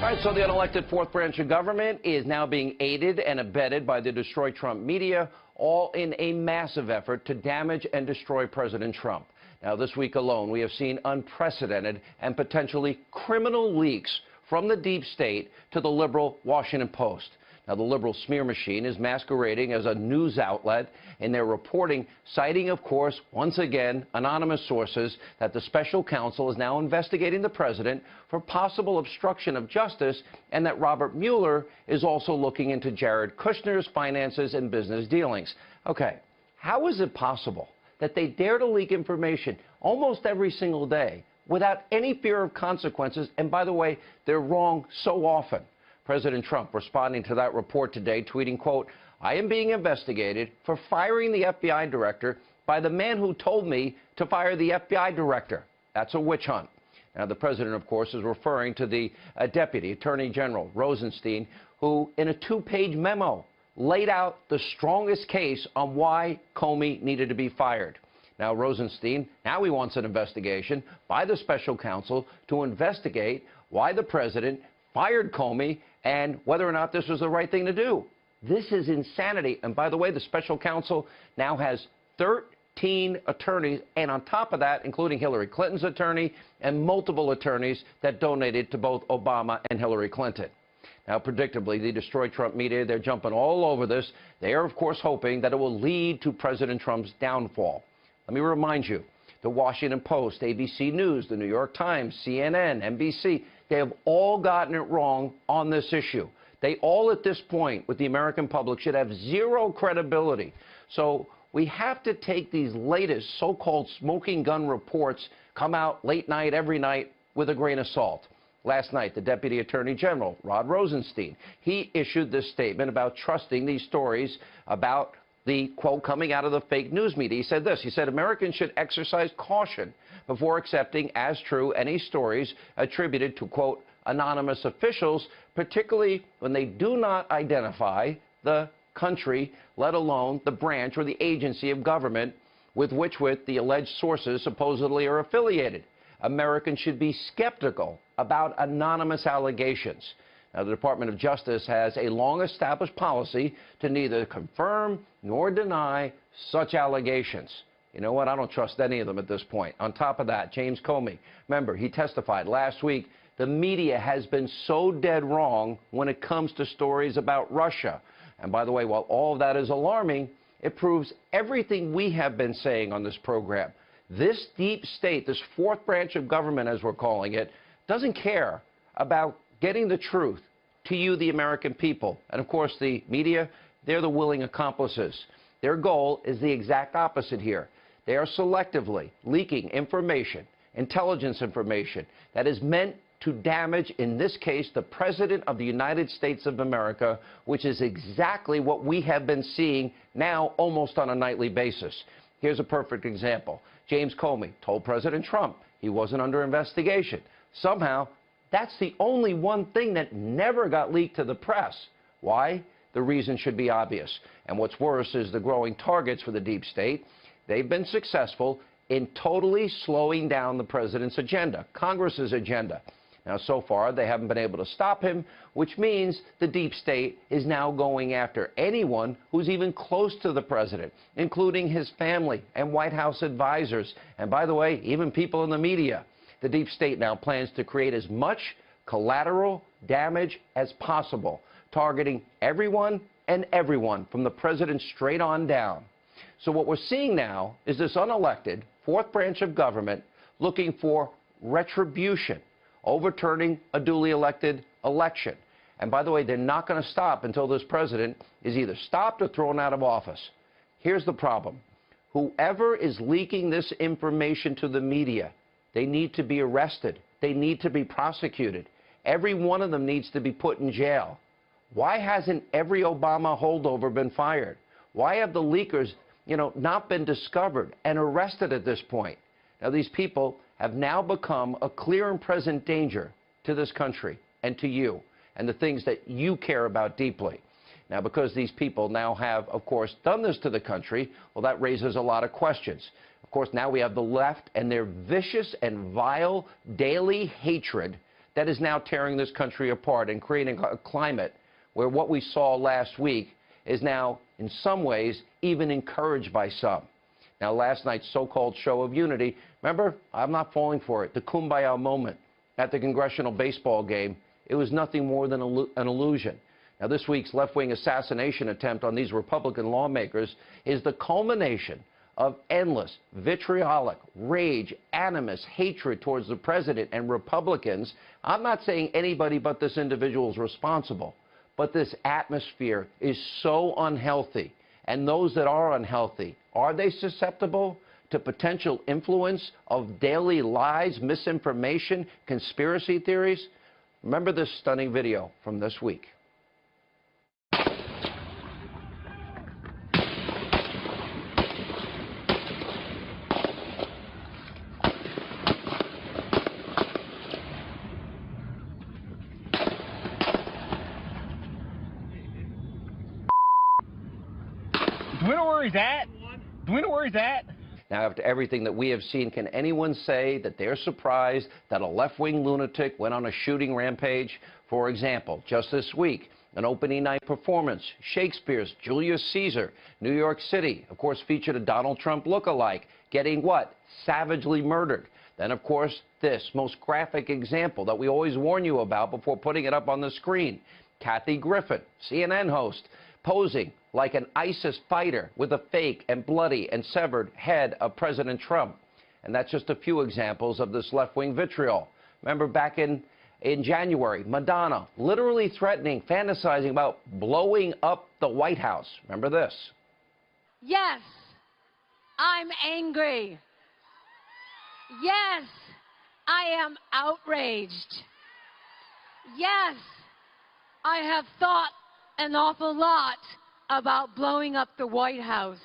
All right, so the unelected fourth branch of government is now being aided and abetted by the Destroy Trump media, all in a massive effort to damage and destroy President Trump. Now, this week alone, we have seen unprecedented and potentially criminal leaks from the deep state to the liberal Washington Post. Now, the liberal smear machine is masquerading as a news outlet in their reporting, citing, of course, once again, anonymous sources that the special counsel is now investigating the president for possible obstruction of justice and that Robert Mueller is also looking into Jared Kushner's finances and business dealings. Okay, how is it possible that they dare to leak information almost every single day without any fear of consequences? And by the way, they're wrong so often. President Trump responding to that report today, tweeting, quote, "I am being investigated for firing the FBI director by the man who told me to fire the FBI director." That's a witch hunt. Now, the president, of course, is referring to the Deputy Attorney General Rosenstein, who, in a two-page memo, laid out the strongest case on why Comey needed to be fired. Now, Rosenstein, now he wants an investigation by the special counsel to investigate why the president fired Comey and whether or not this was the right thing to do. This is insanity. And by the way, the special counsel now has 13 attorneys, and on top of that, including Hillary Clinton's attorney and multiple attorneys that donated to both Obama and Hillary Clinton. Now, predictably, the Destroy Trump media, they're jumping all over this. They are, of course, hoping that it will lead to President Trump's downfall. Let me remind you, the Washington Post, ABC News, the New York Times, CNN, NBC, they have all gotten it wrong on this issue. They all, at this point, with the American public, should have zero credibility. So we have to take these latest so-called smoking gun reports, come out late night, every night, with a grain of salt. Last night, the Deputy Attorney General, Rod Rosenstein, he issued this statement about trusting these stories about the, quote, coming out of the fake news media. He said this. He said, "Americans should exercise caution before accepting as true any stories attributed to, quote, anonymous officials, particularly when they do not identify the country, let alone the branch or the agency of government with which the alleged sources supposedly are affiliated. Americans should be skeptical about anonymous allegations." Now, the Department of Justice has a long-established policy to neither confirm nor deny such allegations. You know what? I don't trust any of them at this point. On top of that, James Comey, remember, he testified last week, the media has been so dead wrong when it comes to stories about Russia. And by the way, while all of that is alarming, it proves everything we have been saying on this program. This deep state, this fourth branch of government, as we're calling it, doesn't care about getting the truth to you, the American people. And, of course, the media, they're the willing accomplices. Their goal is the exact opposite here. They are selectively leaking information, intelligence information, that is meant to damage, in this case, the President of the United States of America, which is exactly what we have been seeing now almost on a nightly basis. Here's a perfect example. James Comey told President Trump he wasn't under investigation. Somehow, that's the only one thing that never got leaked to the press. Why? The reason should be obvious. And what's worse is the growing targets for the deep state. They've been successful in totally slowing down the president's agenda, Congress's agenda. Now, so far, they haven't been able to stop him, which means the deep state is now going after anyone who's even close to the president, including his family and White House advisors. And by the way, even people in the media. The deep state now plans to create as much collateral damage as possible, targeting everyone and everyone from the president straight on down. So what we're seeing now is this unelected fourth branch of government looking for retribution, overturning a duly elected election. And by the way, they're not going to stop until this president is either stopped or thrown out of office. Here's the problem. Whoever is leaking this information to the media, they need to be arrested. They need to be prosecuted. Every one of them needs to be put in jail. Why hasn't every Obama holdover been fired? Why have the leakers, not been discovered and arrested at this point? Now, these people have now become a clear and present danger to this country and to you and the things that you care about deeply. Now, because these people now have, of course, done this to the country, well, that raises a lot of questions. Of course, now we have the left and their vicious and vile daily hatred that is now tearing this country apart and creating a climate where what we saw last week is now, in some ways, even encouraged by some. Now, last night's so-called show of unity, remember, I'm not falling for it, the kumbaya moment at the congressional baseball game, it was nothing more than an illusion. Now, this week's left-wing assassination attempt on these Republican lawmakers is the culmination of endless, vitriolic rage, animus, hatred towards the president and Republicans. I'm not saying anybody but this individual is responsible, but this atmosphere is so unhealthy. And those that are unhealthy, are they susceptible to potential influence of daily lies, misinformation, conspiracy theories? Remember this stunning video from this week. Do we know where he's at? Do we know where he's at? Now, after everything that we have seen, can anyone say that they're surprised that a left-wing lunatic went on a shooting rampage? For example, just this week, an opening night performance, Shakespeare's Julius Caesar, New York City, of course, featured a Donald Trump look-alike, getting what? Savagely murdered. Then, of course, this most graphic example that we always warn you about before putting it up on the screen. Kathy Griffin, CNN host, posing like an ISIS fighter with a fake and bloody and severed head of President Trump. And that's just a few examples of this left-wing vitriol. Remember back in January, Madonna literally threatening, fantasizing about blowing up the White House. Remember this? Yes, I'm angry. Yes, I am outraged. Yes, I have thought an awful lot about blowing up the White House.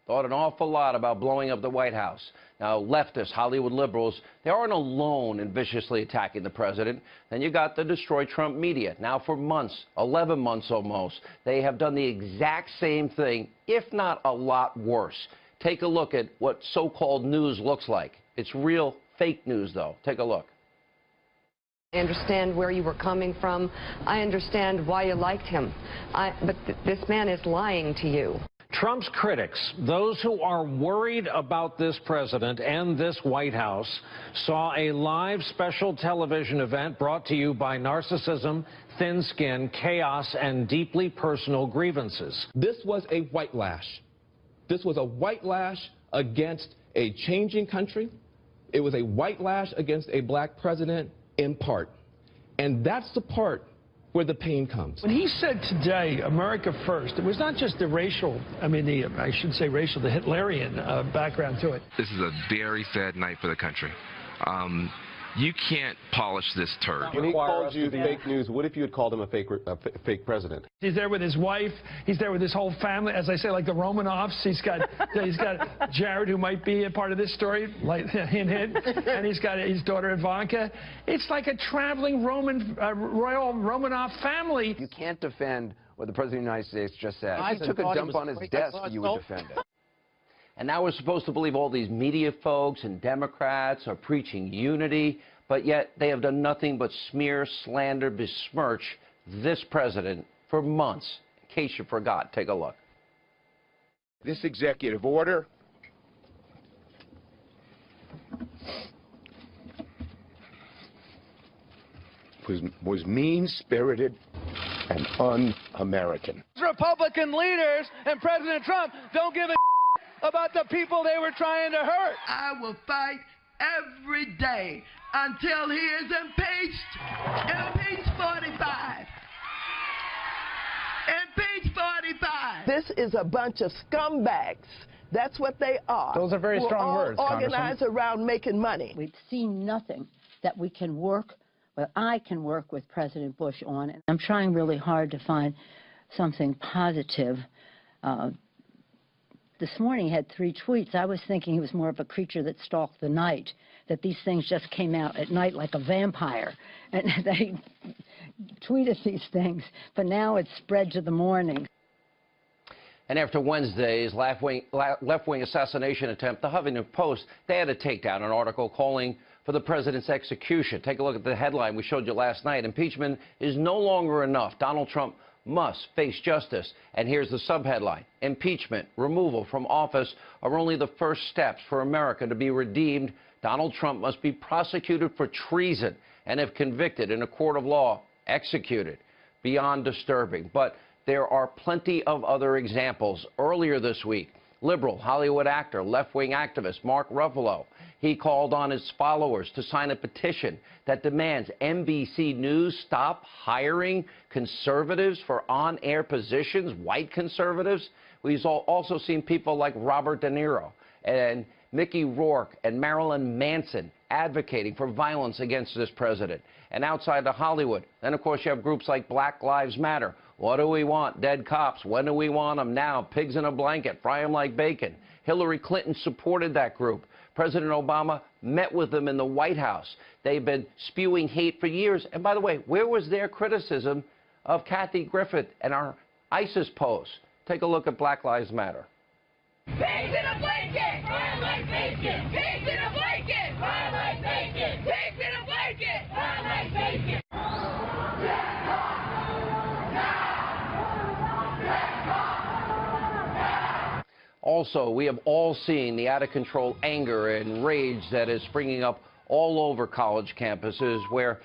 Thought an awful lot about blowing up the White House. Now, leftists, Hollywood liberals, they aren't alone in viciously attacking the president. Then you got the Destroy Trump media. Now, for months, 11 months almost, they have done the exact same thing, if not a lot worse. Take a look at what so-called news looks like. It's real fake news, though. Take a look. I understand where you were coming from. I understand why you liked him. But this man is lying to you. Trump's critics, those who are worried about this president and this White House, saw a live special television event brought to you by narcissism, thin skin, chaos, and deeply personal grievances. This was a white lash. This was a white lash against a changing country. It was a white lash against a black president in part. And that's the part where the pain comes. When he said today, America first, it was not just the racial, I should say racial, the Hitlerian background to it. This is a very sad night for the country. You can't polish this turd. When he called you fake news, what if you had called him a fake president? He's there with his wife. He's there with his whole family. As I say, like the Romanovs. He's got Jared, who might be a part of this story, like hint, hint. And he's got his daughter Ivanka. It's like a traveling royal Romanov family. You can't defend what the President of the United States just said. If he took a dump on his desk, you would defend it. And now we're supposed to believe all these media folks and Democrats are preaching unity, but yet they have done nothing but smear, slander, besmirch this president for months. In case you forgot, take a look. This executive order was mean-spirited and un-American. Republican leaders and President Trump don't give a about the people they were trying to hurt. I will fight every day until he is impeached. Impeach 45. Impeach 45. This is a bunch of scumbags. That's what they are. Those are very strong words, organized around making money. We've seen nothing that we can work, well, I can work with President Bush on. And I'm trying really hard to find something positive. This morning he had 3 tweets. I was thinking he was more of a creature that stalked the night, that these things just came out at night like a vampire. And they tweeted these things, but now it's spread to the morning. And after Wednesday's left-wing assassination attempt, the Huffington Post, they had to take down an article calling for the president's execution. Take a look at the headline we showed you last night. Impeachment is no longer enough. Donald Trump must face justice. And here's the subheadline. Impeachment, removal from office are only the first steps for America to be redeemed. Donald Trump must be prosecuted for treason and, if convicted in a court of law, executed. Beyond disturbing. But there are plenty of other examples. Earlier this week, liberal Hollywood actor, left-wing activist Mark Ruffalo, he called on his followers to sign a petition that demands NBC News stop hiring conservatives for on-air positions, white conservatives. We've also seen people like Robert De Niro and Mickey Rourke and Marilyn Manson advocating for violence against this president. And outside of Hollywood, then of course you have groups like Black Lives Matter. What do we want? Dead cops. When do we want them? Now. Pigs in a blanket. Fry them like bacon. Hillary Clinton supported that group. President Obama met with them in the White House. They've been spewing hate for years. And by the way, where was their criticism of Kathy Griffith and our ISIS pose? Take a look at Black Lives Matter. Pigs in a blanket! Fry like bacon! Pigs in a blanket! Fry like bacon! Pigs in a blanket! Fry like bacon! Also, we have all seen the out-of-control anger and rage that is springing up all over college campuses where,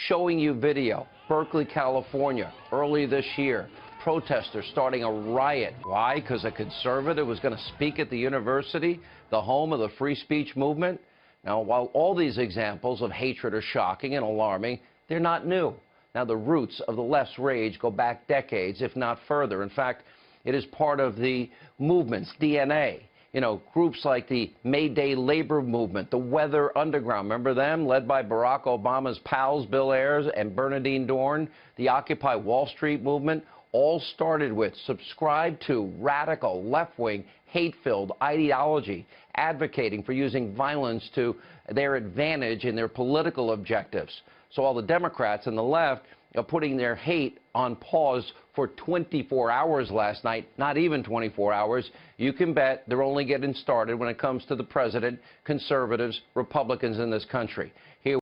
showing you video. Berkeley, California, early this year, protesters starting a riot. Why? Because a conservative was going to speak at the university, the home of the free speech movement? Now, while all these examples of hatred are shocking and alarming, they're not new. Now, the roots of the left's rage go back decades, if not further. In fact, it is part of the movement's DNA. Groups like the May Day labor movement, the Weather Underground, remember them? Led by Barack Obama's pals, Bill Ayers and Bernardine Dohrn. The Occupy Wall Street movement all started with subscribe to radical, left-wing, hate-filled ideology, advocating for using violence to their advantage in their political objectives. So while the Democrats and the left are putting their hate on pause for 24 hours last night, not even 24 hours, you can bet they're only getting started when it comes to the president, conservatives, Republicans in this country. Here